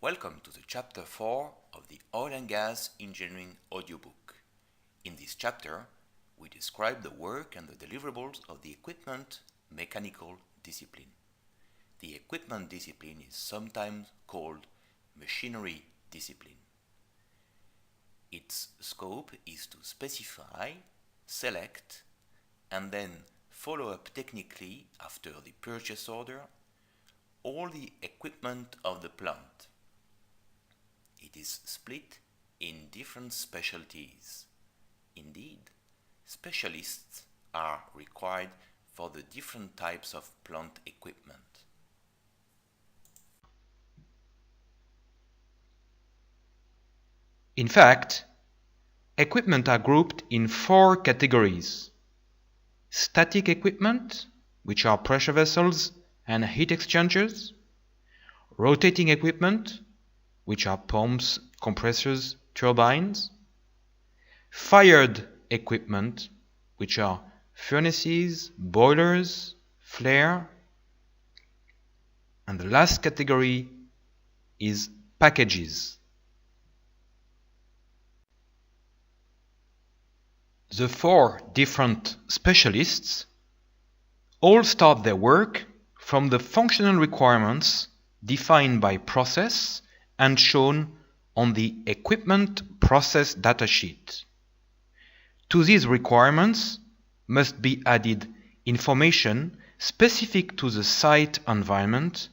Welcome to the Chapter 4 of the Oil and Gas Engineering audiobook. In this chapter, we describe the work and the deliverables of the equipment mechanical discipline. The equipment discipline is sometimes called machinery discipline. Its scope is to specify, select, and then follow up technically after the purchase order all the equipment of the plant. It is split in different specialties. Indeed, specialists are required for the different types of plant equipment. In fact, equipment are grouped in 4 categories. Static equipment, which are pressure vessels and heat exchangers. Rotating equipment, which are pumps, compressors, turbines. Fired equipment, which are furnaces, boilers, flare. And the last category is packages. The 4 different specialists all start their work from the functional requirements defined by process and shown on the equipment process datasheet. To these requirements must be added information specific to the site environment,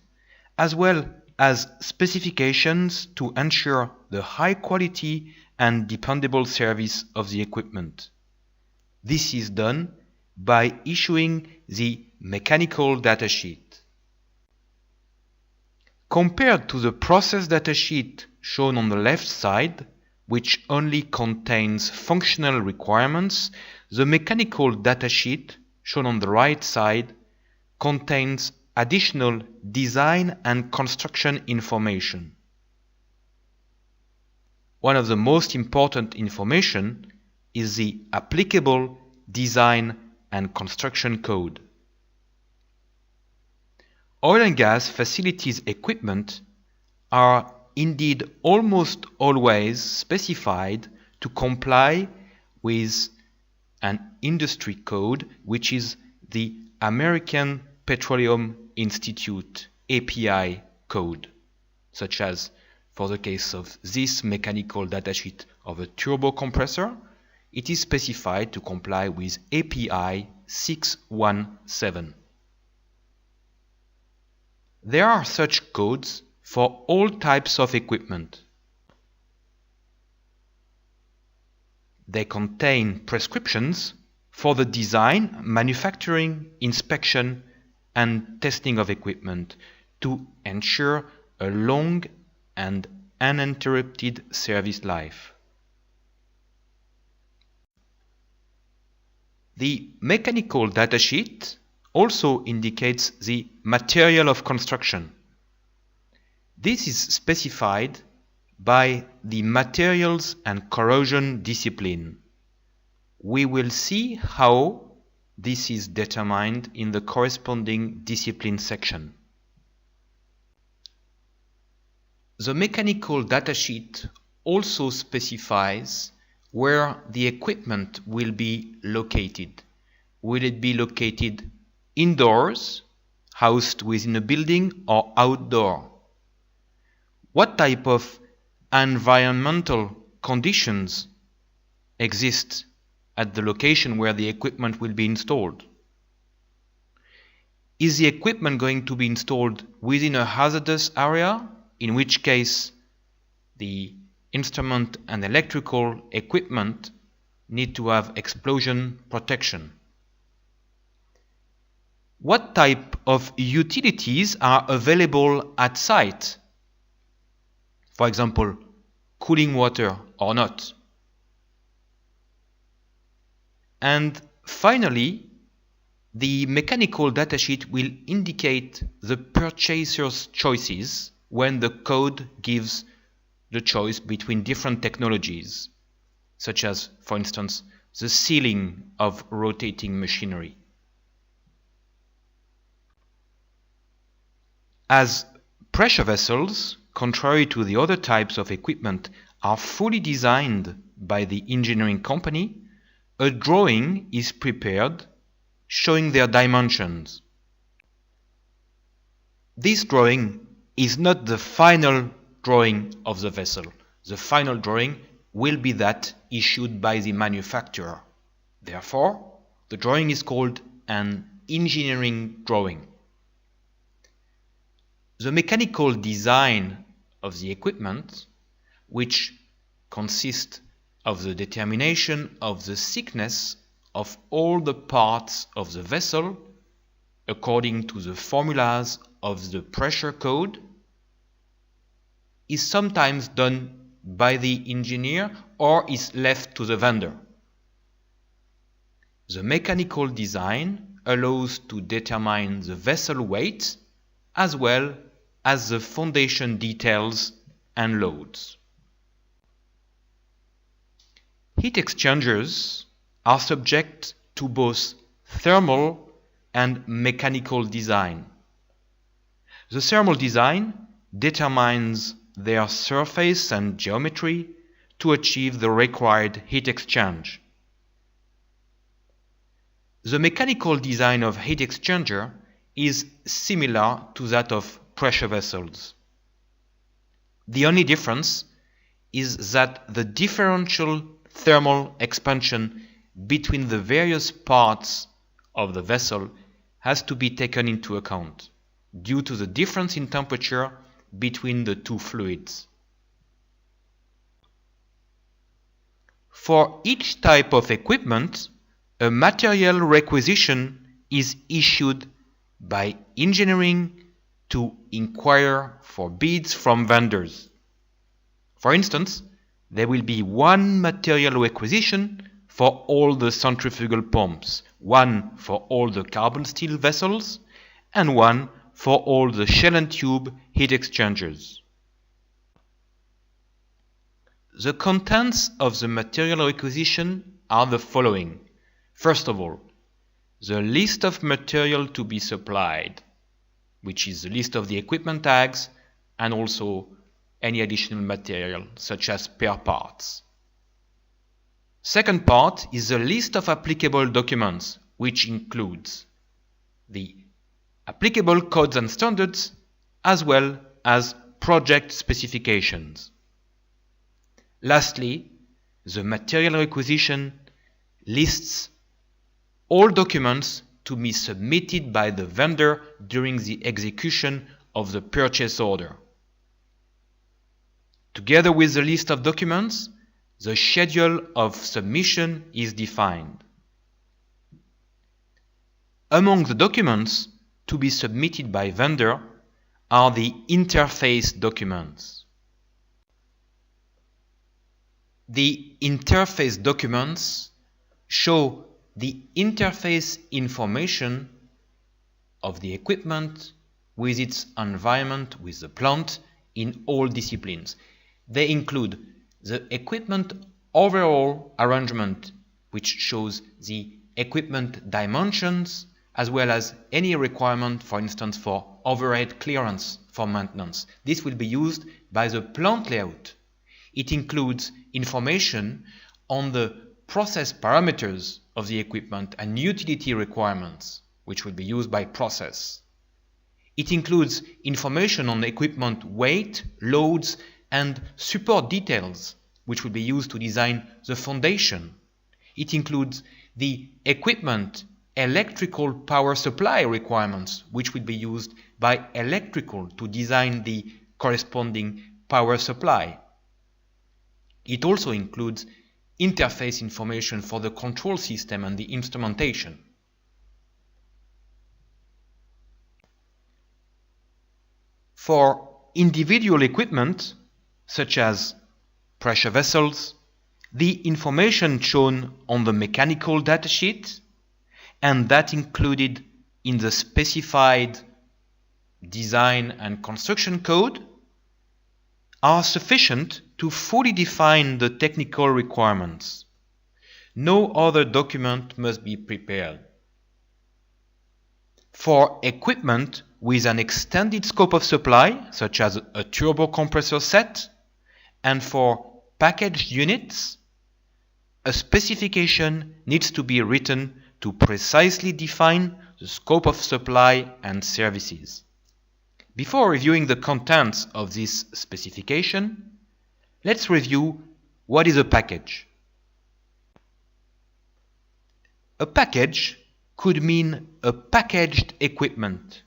as well as specifications to ensure the high quality and dependable service of the equipment. This is done by issuing the mechanical datasheet. Compared to the process datasheet shown on the left side, which only contains functional requirements, the mechanical datasheet shown on the right side contains additional design and construction information. One of the most important information is the applicable design and construction code. Oil and gas facilities equipment are indeed almost always specified to comply with an industry code, which is the American Petroleum Institute API code, such as for the case of this mechanical datasheet of a turbo compressor, it is specified to comply with API 617. There are such codes for all types of equipment. They contain prescriptions for the design, manufacturing, inspection, and testing of equipment to ensure a long and uninterrupted service life. The mechanical datasheet also indicates the material of construction. This is specified by the materials and corrosion discipline. We will see how this is determined in the corresponding discipline section. The mechanical datasheet also specifies where the equipment will be located. Will it be located indoors, housed within a building, or outdoor? What type of environmental conditions exist at the location where the equipment will be installed? Is the equipment going to be installed within a hazardous area, in which case the instrument and electrical equipment need to have explosion protection? What type of utilities are available at site? For example, cooling water or not? And finally, the mechanical datasheet will indicate the purchaser's choices when the code gives the choice between different technologies, such as, for instance, the sealing of rotating machinery. As pressure vessels contrary to the other types of equipment, are fully designed by the engineering company, a drawing is prepared showing their dimensions. This drawing is not the final drawing of the vessel. The final drawing will be that issued by the manufacturer. Therefore, the drawing is called an engineering drawing. The mechanical design of the equipment, which consists of the determination of the thickness of all the parts of the vessel according to the formulas of the pressure code, is sometimes done by the engineer or is left to the vendor. The mechanical design allows to determine the vessel weight as well as the foundation details and loads. Heat exchangers are subject to both thermal and mechanical design. The thermal design determines their surface and geometry to achieve the required heat exchange. The mechanical design of heat exchanger is similar to that of pressure vessels. The only difference is that the differential thermal expansion between the various parts of the vessel has to be taken into account due to the difference in temperature between the two fluids. For each type of equipment, a material requisition is issued by engineering to inquire for bids from vendors. For instance, there will be one material requisition for all the centrifugal pumps, one for all the carbon steel vessels, and one for all the shell and tube heat exchangers. The contents of the material requisition are the following. First of all, the list of material to be supplied, which is the list of the equipment tags and also any additional material such as spare parts. Second part is the list of applicable documents, which includes the applicable codes and standards as well as project specifications. Lastly, the material requisition lists all documents to be submitted by the vendor during the execution of the purchase order. Together with the list of documents, the schedule of submission is defined. Among the documents to be submitted by vendor are the interface documents. The interface documents show the interface information of the equipment with its environment, with the plant, in all disciplines. They include the equipment overall arrangement, which shows the equipment dimensions, as well as any requirement, for instance, for overhead clearance for maintenance. This will be used by the plant layout. It includes information on the process parameters of the equipment and utility requirements, which will be used by process. It includes information on the equipment weight, loads, and support details, which will be used to design the foundation. It includes the equipment electrical power supply requirements, which will be used by electrical to design the corresponding power supply. It also includes interface information for the control system and the instrumentation. For individual equipment, such as pressure vessels, the information shown on the mechanical datasheet and that included in the specified design and construction code are sufficient to fully define the technical requirements. No other document must be prepared. For equipment with an extended scope of supply, such as a turbo compressor set, and for packaged units, a specification needs to be written to precisely define the scope of supply and services. Before reviewing the contents of this specification, let's review what is a package. A package could mean a packaged equipment,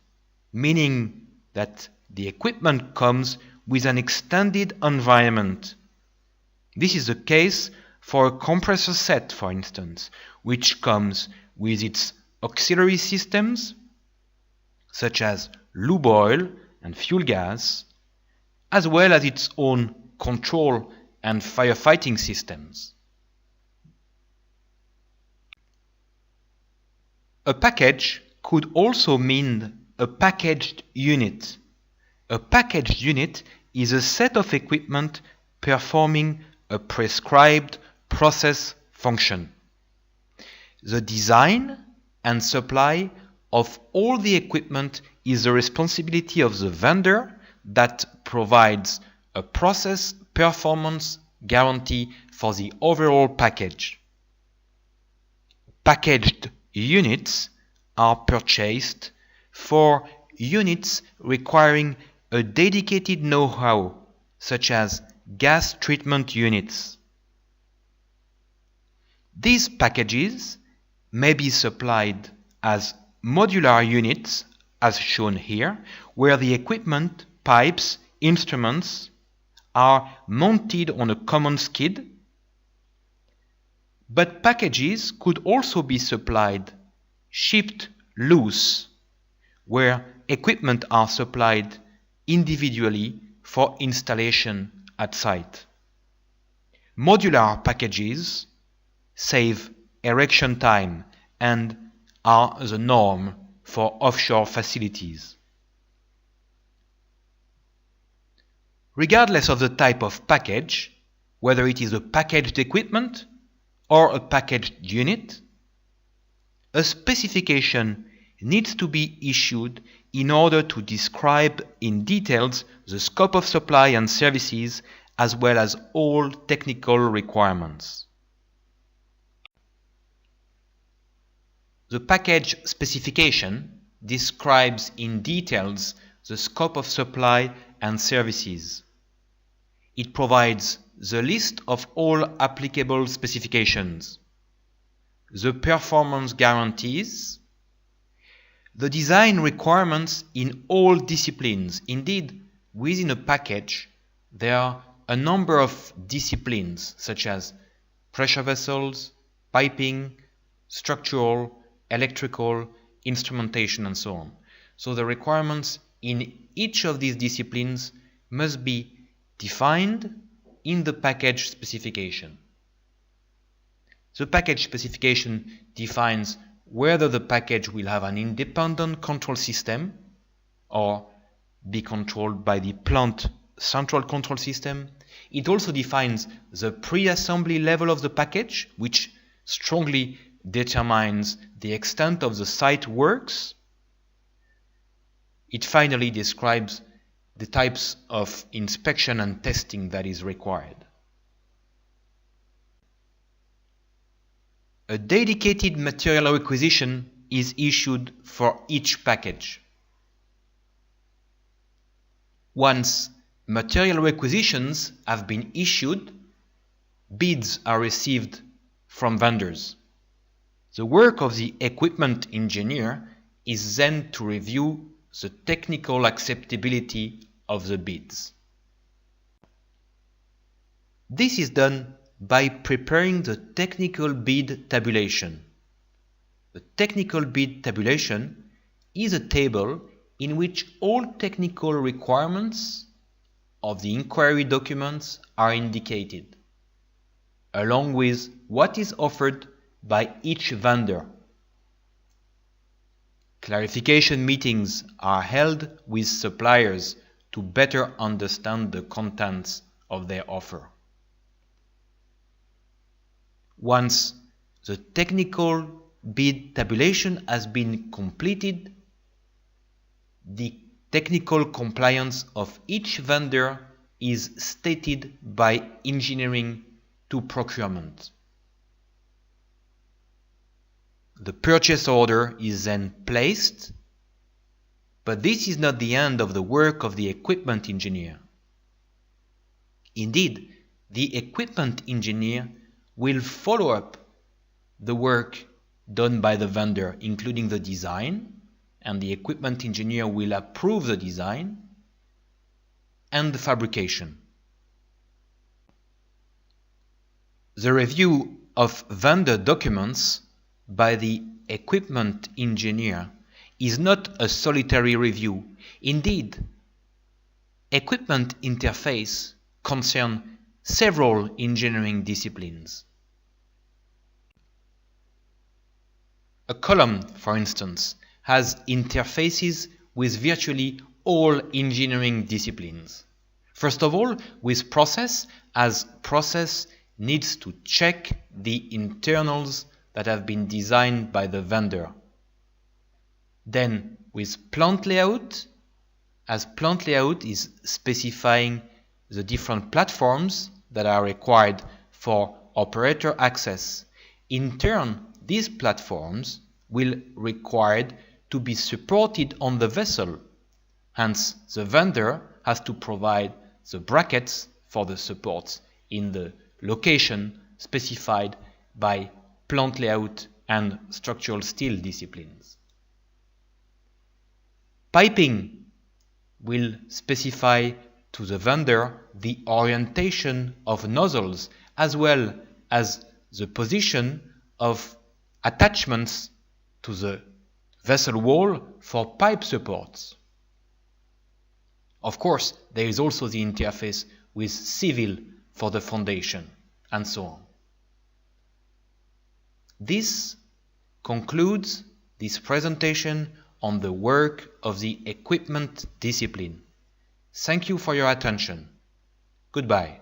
meaning that the equipment comes with an extended environment. This is the case for a compressor set, for instance, which comes with its auxiliary systems, such as lube oil and fuel gas, as well as its own control and firefighting systems. A package could also mean a packaged unit. A packaged unit is a set of equipment performing a prescribed process function. The design and supply of all the equipment is the responsibility of the vendor that provides a process performance guarantee for the overall package. Packaged units are purchased for units requiring a dedicated know-how, such as gas treatment units. These packages may be supplied as modular units, as shown here, where the equipment, pipes, instruments are mounted on a common skid. But packages could also be supplied shipped loose, where equipment are supplied individually for installation at site. Modular packages save erection time and are the norm for offshore facilities. Regardless of the type of package, whether it is a packaged equipment or a packaged unit, a specification needs to be issued in order to describe in details the scope of supply and services as well as all technical requirements. The package specification describes in details the scope of supply and services. It provides the list of all applicable specifications, the performance guarantees, the design requirements in all disciplines. Indeed, within a package, there are a number of disciplines such as pressure vessels, piping, structural, electrical, instrumentation, and so on. So the requirements in each of these disciplines must be defined in the package specification. The package specification defines whether the package will have an independent control system or be controlled by the plant central control system. It also defines the pre-assembly level of the package, which strongly determines the extent of the site works. It finally describes the types of inspection and testing that is required. A dedicated material requisition is issued for each package. Once material requisitions have been issued, bids are received from vendors. The work of the equipment engineer is then to review the technical acceptability of the bids. This is done by preparing the technical bid tabulation. The technical bid tabulation is a table in which all technical requirements of the inquiry documents are indicated, along with what is offered by each vendor. Clarification meetings are held with suppliers to better understand the contents of their offer. Once the technical bid tabulation has been completed, the technical compliance of each vendor is stated by engineering to procurement. The purchase order is then placed, but this is not the end of the work of the equipment engineer. Indeed, the equipment engineer will follow up the work done by the vendor, including the design, and the equipment engineer will approve the design and the fabrication. The review of vendor documents by the equipment engineer is not a solitary review. Indeed, equipment interface concerns several engineering disciplines. A column, for instance, has interfaces with virtually all engineering disciplines. First of all, with process, as process needs to check the internals that have been designed by the vendor. Then with plant layout, as plant layout is specifying the different platforms that are required for operator access. In turn, these platforms will require to be supported on the vessel. Hence, the vendor has to provide the brackets for the supports in the location specified by plant layout and structural steel disciplines. Piping will specify to the vendor the orientation of nozzles as well as the position of attachments to the vessel wall for pipe supports. Of course, there is also the interface with civil for the foundation, and so on. This concludes this presentation on the work of the equipment discipline. Thank you for your attention. Goodbye.